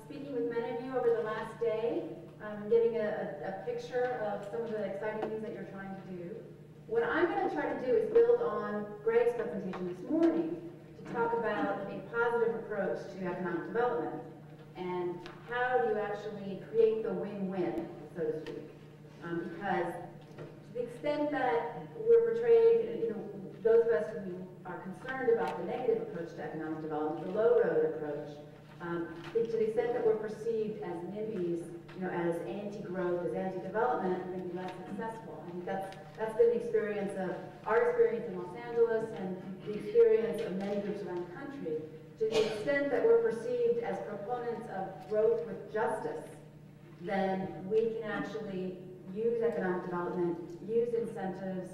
speaking with many of you over the last day, getting a picture of some of the exciting things that you're trying to do. What I'm going to try to do is build on Greg's presentation this morning to talk about a positive approach to economic development and how do you actually create the win-win, so to speak. Because to the extent that we're portrayed, those of us who are concerned about the negative approach to economic development, the low-road approach, to the extent that we're perceived as NIMBYs, as anti-growth, as anti-development, we're going to be less successful. I think that's been the experience of our experience in Los Angeles and the experience of many groups around the country. To the extent that we're perceived as proponents of growth with justice, then we can actually use economic development, use incentives,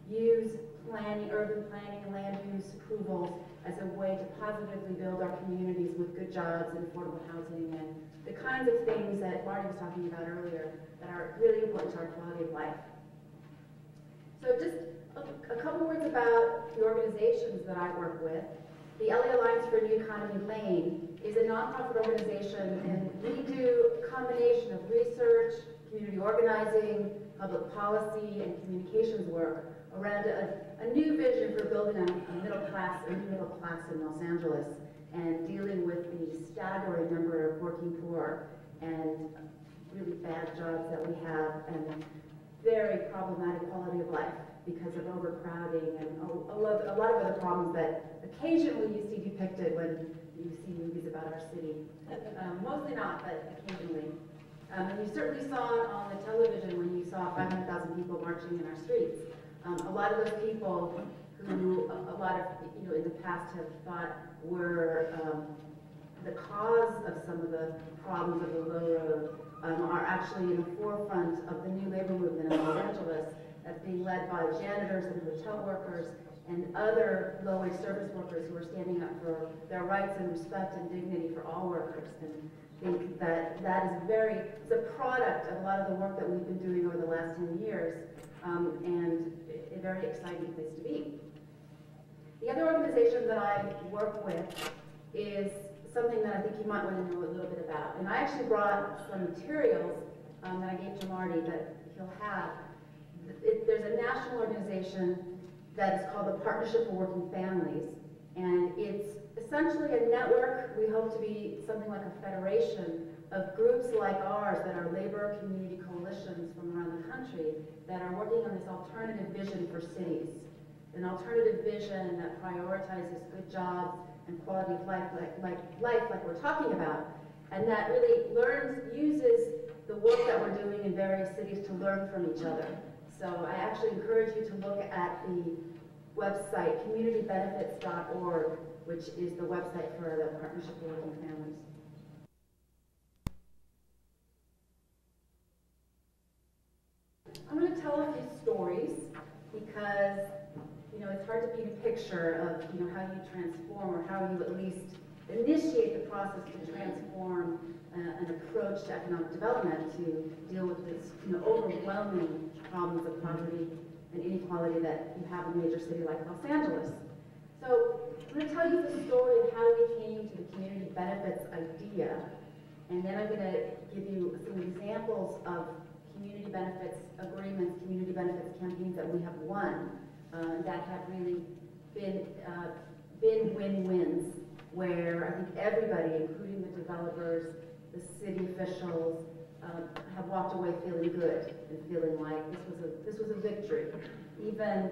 use planning, urban planning and land use approvals as a way to positively build our communities with good jobs and affordable housing and the kinds of things that Marty was talking about earlier that are really important to our quality of life. So just a couple words about the organizations that I work with. The LA Alliance for a New Economy, LANE, is a nonprofit organization, and we do a combination of research, community organizing, public policy, and communications work around a new vision for building a new middle class in Los Angeles and dealing with the staggering number of working poor and really bad jobs that we have and very problematic quality of life because of overcrowding and a lot of other problems that occasionally you see depicted when you see movies about our city. Mostly not, but occasionally. And you certainly saw it on the television when you saw 500,000 people marching in our streets. A lot of those people who a lot of, in the past have thought were the cause of some of the problems of the low road are actually in the forefront of the new labor movement in Los Angeles that's being led by janitors and hotel workers and other low-wage service workers who are standing up for their rights and respect and dignity for all workers. And think that it's a product of a lot of the work that we've been doing over the last 10 years and a very exciting place to be. The other organization that I work with is something that I think you might want to know a little bit about. And I actually brought some materials that I gave to Marty that he'll have. There's a national organization that is called the Partnership for Working Families. And it's essentially a network. We hope to be something like a federation of groups like ours that are labor community coalitions from around the country that are working on this alternative vision for cities. An alternative vision that prioritizes good jobs and quality of life like we're talking about, and that really uses the work that we're doing in various cities to learn from each other. So I actually encourage you to look at the website communitybenefits.org, which is the website for the Partnership for Working Families. I'm going to tell a few stories because it's hard to paint a picture of how you transform or how you at least initiate the process to transform an approach to economic development to deal with this overwhelming problems of poverty and inequality that you have in a major city like Los Angeles. So I'm going to tell you the story of how we came to the community benefits idea, and then I'm going to give you some examples of community benefits agreements, community benefits campaigns that we have won that have really been win-wins, where I think everybody, including the developers, the city officials, have walked away feeling good and feeling like this was a victory, even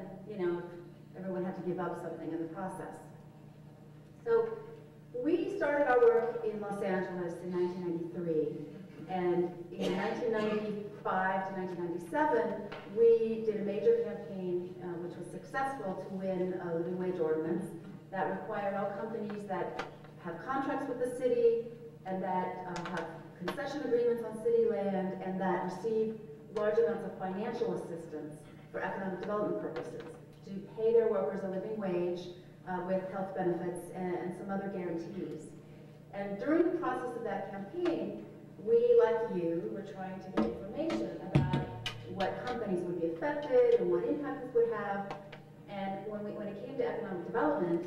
everyone had to give up something in the process. So we started our work in Los Angeles in 1993, and in 1995 to 1997, we did a major campaign which was successful to win a living wage ordinance that required all companies that have contracts with the city and that have concession agreements on city land and that receive large amounts of financial assistance for economic development purposes to pay their workers a living wage with health benefits and some other guarantees. And during the process of that campaign, we, like you, were trying to get information about what companies would be affected and what impact this would have. And when it came to economic development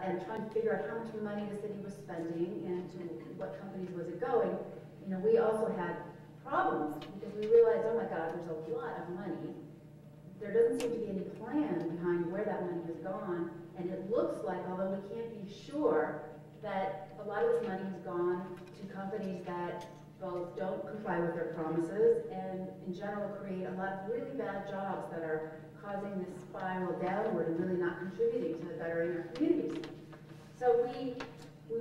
and trying to figure out how much money the city was spending and to what companies was it going, you know, we also had problems because we realized, oh my God, there's a lot of money. There doesn't seem to be any plan behind where that money has gone, and it looks like, although we can't be sure, that a lot of this money has gone to companies that both don't comply with their promises and in general create a lot of really bad jobs that are causing this spiral downward and really not contributing to bettering our communities. So we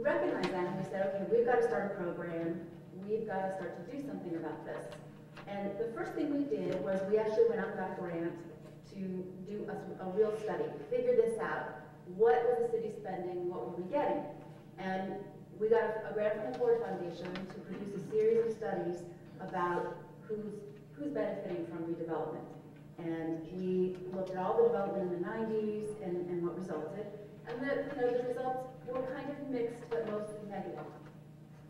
recognized that and we said, okay, we've got to start a program. We've got to start to do something about this. And the first thing we did was we actually went out and got a grant to do a real study, figure this out. What was the city spending? What were we getting? And we got a grant from the Ford Foundation to produce a series of studies about who's benefiting from redevelopment. And we looked at all the development in the 90s and what resulted. And the results were kind of mixed, but mostly negative.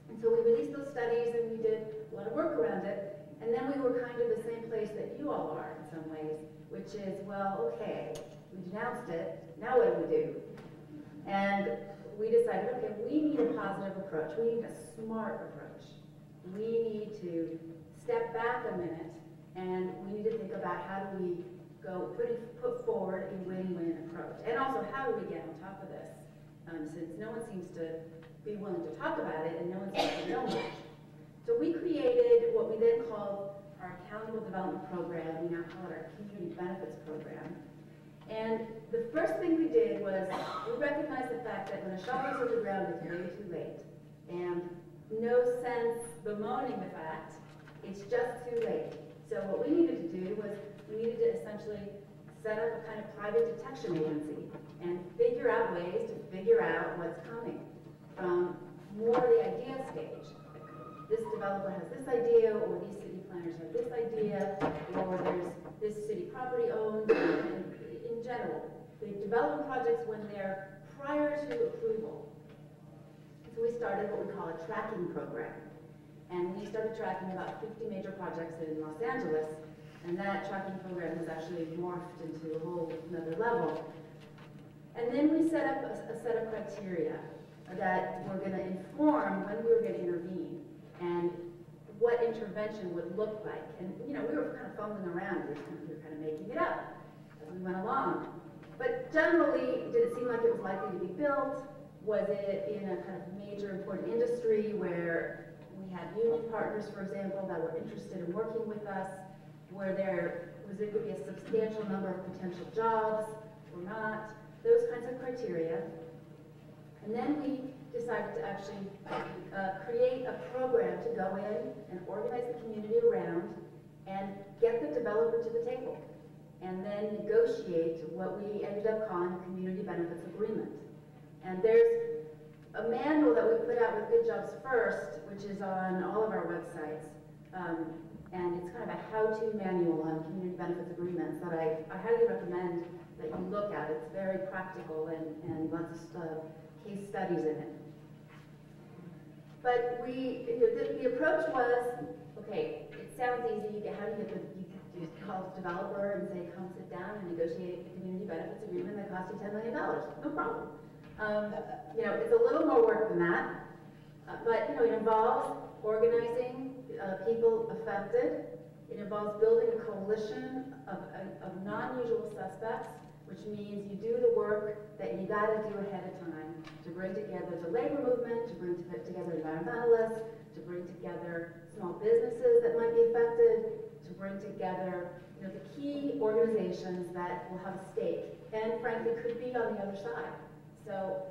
And so we released those studies and we did a lot of work around it. And then we were kind of the same place that you all are in some ways, which is, well, okay, we denounced it, now what do we do? And we decided, okay, we need a positive approach. We need a smart approach. We need to step back a minute and we need to think about how do we go put forward a win-win approach. And also, how do we get on top of this? Since no one seems to be willing to talk about it and no one seems to know much. So we created what we then called our Accountable Development Program. We now call it our Community Benefits Program. And the first thing we did was we recognized the fact that when a shovel's in the ground, it's way too late. And no sense bemoaning the fact, it's just too late. So what we needed to do was we needed to essentially set up a kind of private detection agency and figure out ways to figure out what's coming from more the idea stage. This developer has this idea, or these city planners have this idea, or there's this city property owned, and in general, the development projects when they're prior to approval. So we started what we call a tracking program. And we started tracking about 50 major projects in Los Angeles, and that tracking program has actually morphed into a whole another level. And then we set up a set of criteria that were going to inform when we were going to intervene and what intervention would look like. And you know, we were kind of fumbling around, we were kind of making it up as we went along. But generally, did it seem like it was likely to be built? Was it in a kind of major important industry where we had union partners, for example, that were interested in working with us? Where there was going to be a substantial number of potential jobs or not? Those kinds of criteria. And then we decided to actually create a program to go in and organize the community around and get the developer to the table, and then negotiate what we ended up calling a community benefits agreement. And there's a manual that we put out with Good Jobs First, which is on all of our websites, and it's kind of a how-to manual on community benefits agreements that I highly recommend that you look at. It's very practical and lots of case studies in it. But the approach was, okay, it sounds easy. How do you call the developer and say, come sit down and negotiate a community benefits agreement that costs you $10 million? No problem. You know, it's a little more work than that, but you know, it involves organizing people affected. It involves building a coalition of non-usual suspects, which means you do the work that you got to do ahead of time to bring together the labor movement, to bring together environmentalists, to bring together small businesses that might be affected, to bring together, you know, the key organizations that will have a stake and frankly could be on the other side. So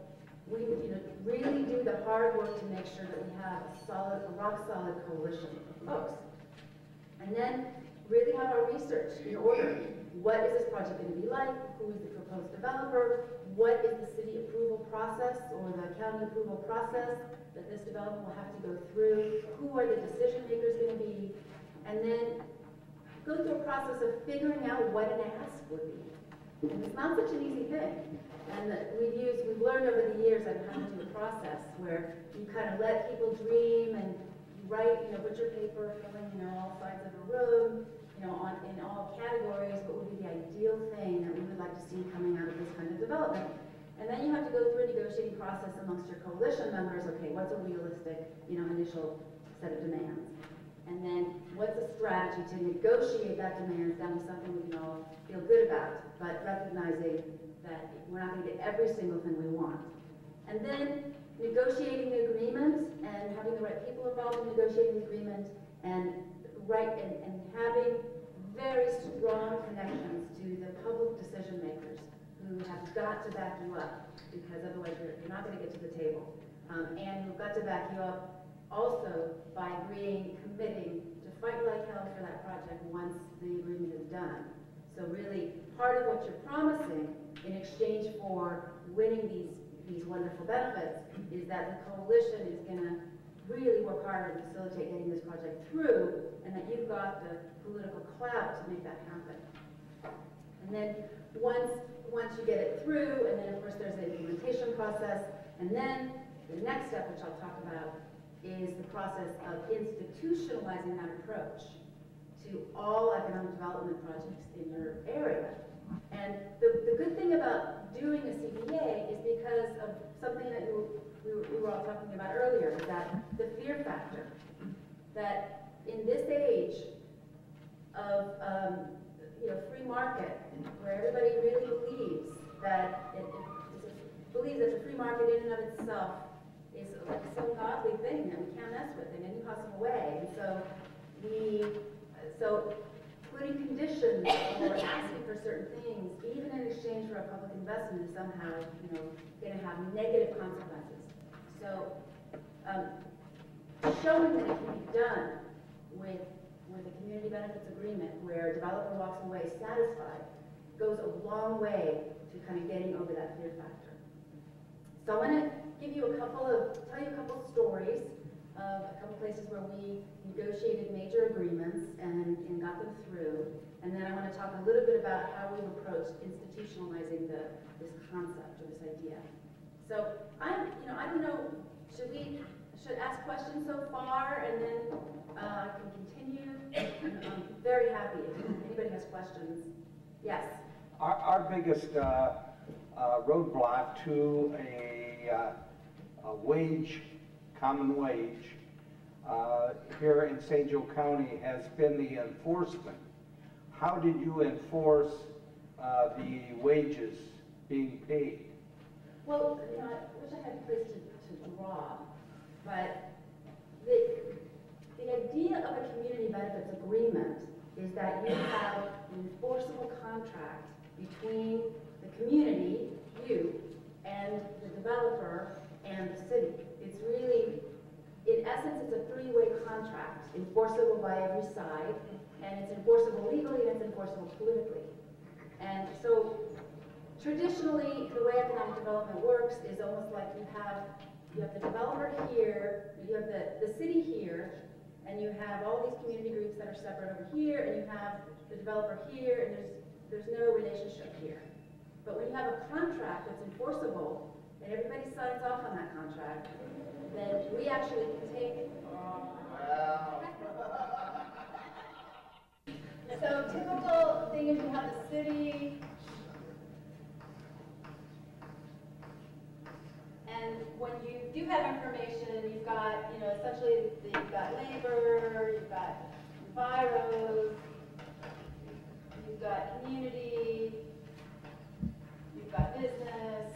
we, you know, really do the hard work to make sure that we have a rock solid coalition of folks. And then really have our research in order. What is this project going to be like? Who is the proposed developer? What is the city approval process or the county approval process that this developer will have to go through? Who are the decision makers going to be? And then go through a process of figuring out what an ask would be. And it's not such an easy thing. And we've learned over the years on how to do a process where you kind of let people dream and you write, you know, put your paper filling, you know, all sides of the room, you know, in all categories, what would be the ideal thing that we would like to see coming out of this kind of development. And then you have to go through a negotiating process amongst your coalition members. Okay, what's a realistic, initial set of demands? And then what's a strategy to negotiate that demands down to something we can all feel good about, but recognizing that we're not going to get every single thing we want. And then negotiating the agreement and having the right people involved in negotiating the agreement and having very strong connections to the public decision makers who have got to back you up, because otherwise you're not going to get to the table. And who've got to back you up also by committing to fight like hell for that project once the agreement is done. So really, part of what you're promising in exchange for winning these wonderful benefits is that the coalition is going to really work hard to facilitate getting this project through, and that you've got the political clout to make that happen. And then once you get it through, and then of course there's the implementation process, and then the next step, which I'll talk about, is the process of institutionalizing that approach to all economic development projects in your area. And the good thing about doing a CBA is because of something that we were all talking about earlier, is that the fear factor. That in this age of free market, where everybody really believes that the free market in and of itself is like some godly thing that we can't mess with in any possible way. And so putting conditions or asking for certain things, even in exchange for a public investment, is somehow going to have negative consequences. So showing that it can be done with a community benefits agreement where a developer walks away satisfied goes a long way to kind of getting over that fear factor. So I want to tell you a couple of stories of a couple places where we negotiated major agreements and got them through. And then I want to talk a little bit about how we've approached institutionalizing this concept or this idea. So I don't know, should ask questions so far, and then I can continue. I'm very happy if anybody has questions. Yes? Our biggest roadblock to a wage, common wage, here in St. Joe County has been the enforcement. How did you enforce the wages being paid? Well, I wish I had a place to draw, but the idea of a community benefits agreement is that you have an enforceable contract between the community, you, and the developer and the city. It's really, in essence, it's a three-way contract, enforceable by every side, and it's enforceable legally and it's enforceable politically. And so traditionally, the way economic development works is almost like you have the developer here, you have the city here, and you have all these community groups that are separate over here, and you have the developer here, and there's no relationship here. But when you have a contract that's enforceable, and everybody signs off on that contract, then we actually can take. So typical thing is you have the city, and when you do have information, you've got, essentially you've got labor, you've got enviros, you've got community, you've got business,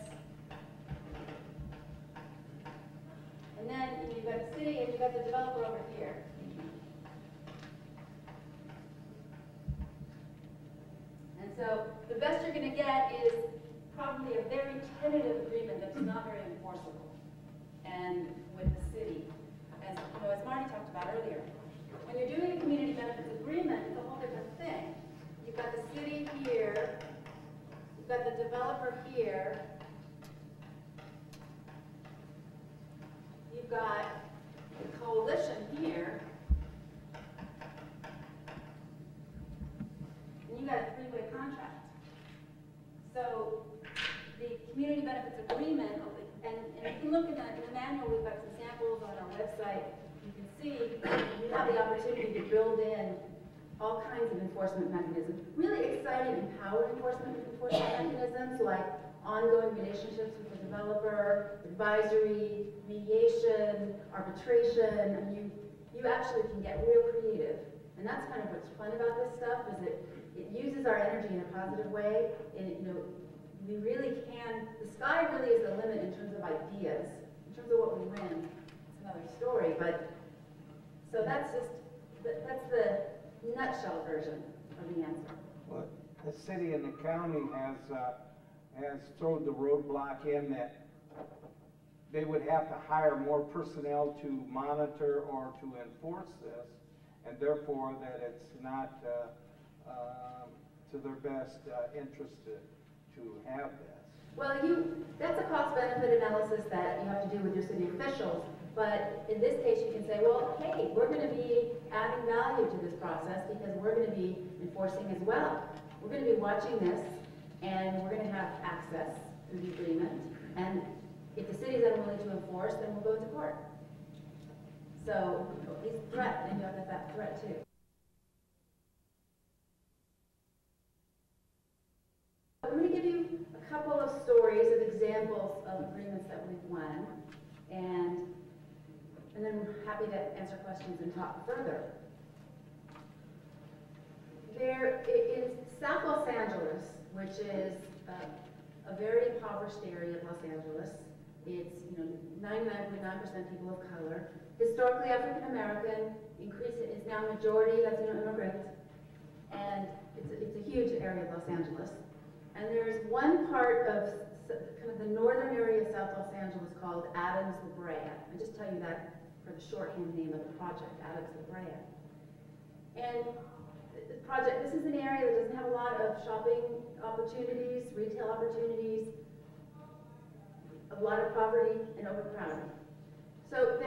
and then you've got the city and you've got the developer over here. And so the best you're going to get is probably a very tentative agreement that's not very enforceable, and with the city, as Marty talked about earlier. When you're doing a community benefits agreement, it's a whole different thing. You've got the city here, you've got the developer here, you've got the coalition here, and you've got a three-way contract. So the community benefits agreement, and you can look in the manual, we've got some samples on our website. You can see you have the opportunity to build in all kinds of enforcement mechanisms. Really exciting, empowered enforcement mechanisms, like ongoing relationships with the developer, advisory, mediation, arbitration. I mean, you actually can get real creative. And that's kind of what's fun about this stuff, is it uses our energy in a positive way. And, we really can, the sky really is the limit in terms of ideas. In terms of what we win, it's another story. But, so that's the nutshell version of the answer. Well, the city and the county has thrown the roadblock in that they would have to hire more personnel to monitor or to enforce this, and therefore that it's not to their best interest to have this. Well, that's a cost-benefit analysis that you have to do with your city officials. But in this case, you can say, well, hey, we're going to be adding value to this process because we're going to be enforcing as well. We're going to be watching this, and we're going to have access through the agreement. And if the city is unwilling to enforce, then we'll go to court. So at least threat, and you have that threat too. I'm going to give you a couple of stories of examples of agreements that we've won, and then I'm happy to answer questions and talk further. There is South Los Angeles, which is a very impoverished area of Los Angeles. It's 99.9% people of color. Historically African American, is now majority Latino immigrant, and it's a huge area of Los Angeles. And there's one part of kind of the northern area of South Los Angeles called Adams La Brea. I just tell you that for the shorthand name of the project, Adams La Brea. And the project, this is an area that doesn't have a lot of shopping opportunities, retail opportunities, a lot of poverty and overcrowding. So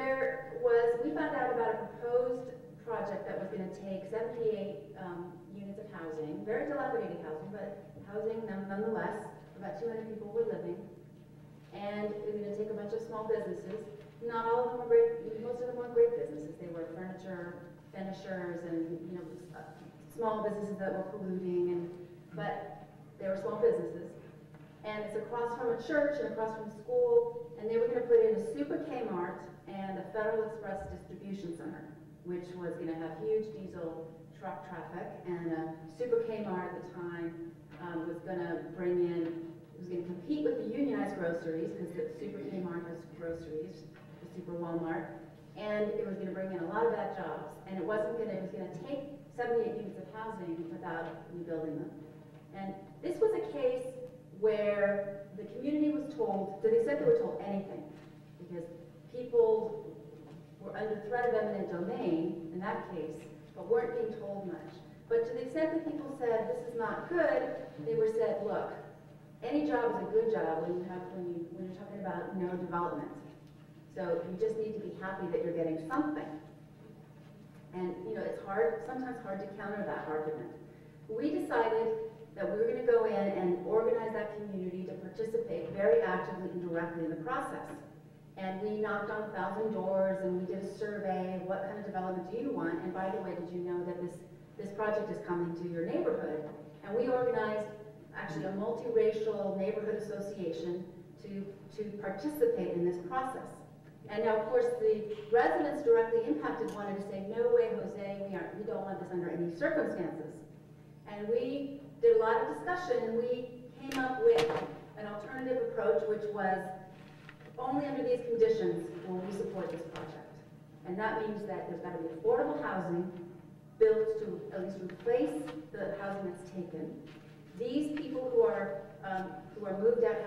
we found out about a proposed project that was going to take 78 units of housing, very dilapidated housing, but housing nonetheless. About 200 people were living, and it was going to take a bunch of small businesses. Not all of them were great. Most of them weren't great businesses. They were furniture finishers and small businesses that were polluting, but they were small businesses. And it's across from a church and across from a school, and they were going to put in a Super Kmart and a Federal Express distribution center, which was going to have huge diesel truck traffic. And a Super Kmart at the time was going to compete with the unionized groceries, because the Super Kmart has groceries, the Super Walmart, and it was going to bring in a lot of bad jobs. And it was going to take 78 units of housing without rebuilding them. And this was a case where the community was told, to the extent they were told anything, because people were under threat of eminent domain in that case, but weren't being told much. But to the extent that people said, this is not good, they were said, look, any job is a good job when you're talking about no development. So you just need to be happy that you're getting something. And it's sometimes hard to counter that argument. We decided that we were going to go in and organize that community to participate very actively and directly in the process. And we knocked on 1,000 doors, and we did a survey of what kind of development do you want, and by the way, did you know that this project is coming to your neighborhood? And we organized actually a multiracial neighborhood association to participate in this process. And now, of course, the residents directly impacted wanted to say, no way, Jose, we don't want this under any circumstances. And we did a lot of discussion, and we came up with an alternative approach, which was only under these conditions will we support this project. And that means that there's got to be affordable housing built to at least replace the housing that's taken. These people who are moved out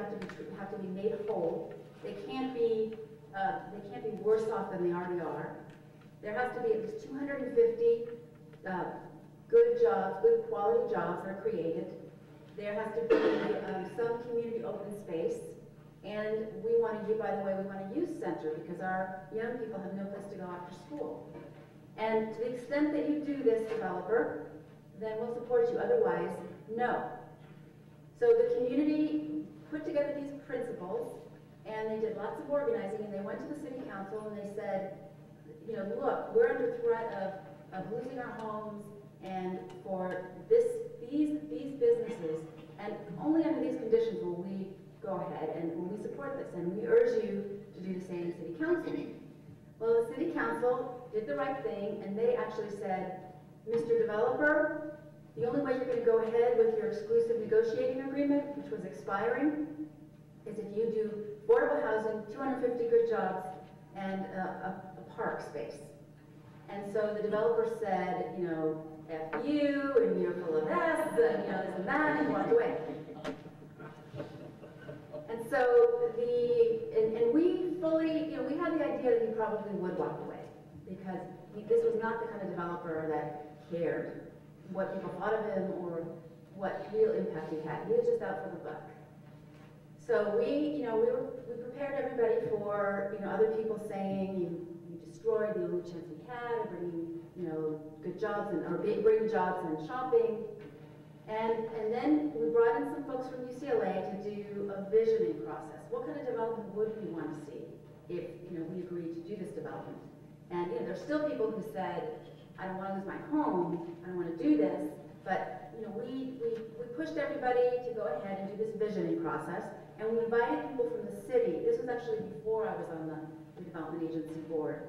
have to be made whole. They can't be worse off than they already are. There has to be at least 250 good jobs, good quality jobs that are created. There has to be some community open space. And we want to by the way, we want a youth center because our young people have no place to go after school. And to the extent that you do this, developer, then we'll support you. Otherwise, no. So the community put together these principles, and they did lots of organizing, and they went to the city council and they said, look, we're under threat of losing our homes, and for these businesses, and only under these conditions will we ahead and we support this and we urge you to do the same in City Council. Well, the City Council did the right thing and they actually said, Mr. Developer, the only way you're going to go ahead with your exclusive negotiating agreement, which was expiring, is if you do affordable housing, 250 good jobs, and a park space. And so the developer said, you know, F you, and you're full of this, and you know, this and that, and walked away. And so and we fully, you know, we had the idea that he probably would walk away, because this was not the kind of developer that cared what people thought of him or what real impact he had. He was just out for the buck. So we prepared everybody for, you know, other people saying you destroyed the only chance he had of bringing, you know, good jobs or bringing jobs and shopping. And then we brought in some folks from UCLA to do a visioning process. What kind of development would we want to see if, you know, we agreed to do this development? And you know, there's still people who said, I don't want to lose my home, I don't want to do this, but you know, we pushed everybody to go ahead and do this visioning process, and we invited people from the city. This was actually before I was on the redevelopment agency board,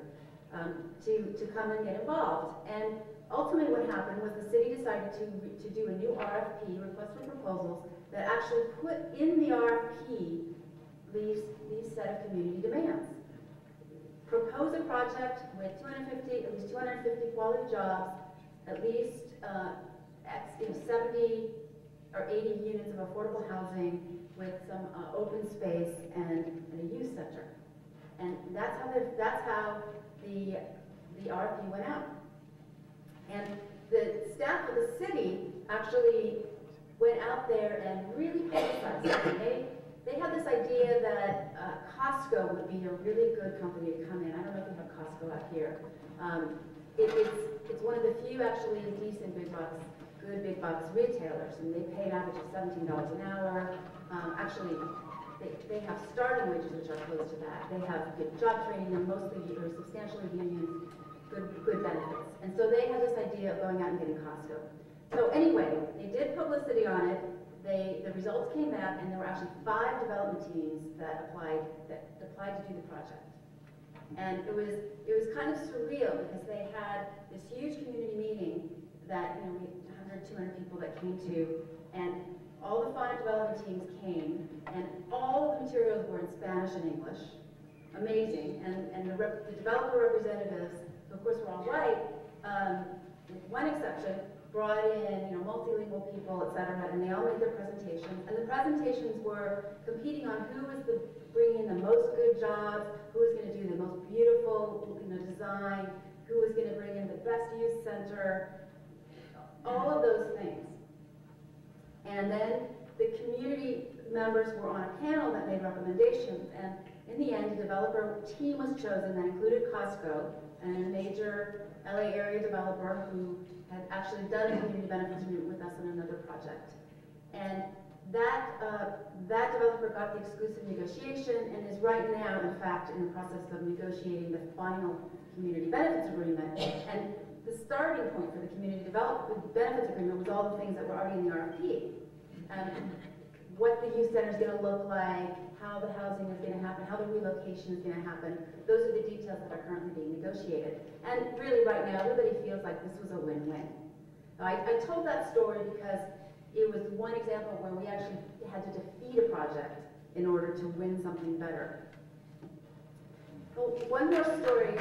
to come and get involved. And ultimately what happened was the city decided to do a new RFP, request for proposals, that actually put in the RFP these set of community demands. Propose a project with at least 250 quality jobs, at least 70 or 80 units of affordable housing with some open space and a youth center. And that's how the RFP went out. And the staff of the city actually went out there and really publicized it. They had this idea that Costco would be a really good company to come in. I don't know if you have Costco out here. It's one of the few actually decent good big box retailers, and they pay an average of $17 an hour. Actually, they have starting wages which are close to that. They have good job training and mostly or substantially union good benefits. And so they had this idea of going out and getting Costco. So anyway, they did publicity on it. The results came back, and there were actually 5 development teams that applied to do the project. And it was kind of surreal because they had this huge community meeting that, you know, we had 100, 200 people that came to, and all the 5 development teams came, and all of the materials were in Spanish and English. Amazing. And the developer representatives, who of course were all white, with one exception, brought in, you know, multilingual people, et cetera, and they all made their presentations. And the presentations were competing on who was bringing in the most good jobs, who was going to do the most beautiful, you know, design, who was going to bring in the best youth center, all of those things. And then the community members were on a panel that made recommendations, and in the end, a developer team was chosen that included Costco and a major LA area developer who had actually done the community benefits agreement with us on another project. And that developer got the exclusive negotiation and is right now, in fact, in the process of negotiating the final community benefits agreement. And the starting point for the community benefits agreement was all the things that were already in the RFP. What the youth center is going to look like, how the housing is going to happen, how the relocation is going to happen. Those are the details that are currently being negotiated. And really right now, everybody feels like this was a win-win. I told that story because it was one example where we actually had to defeat a project in order to win something better. One more story.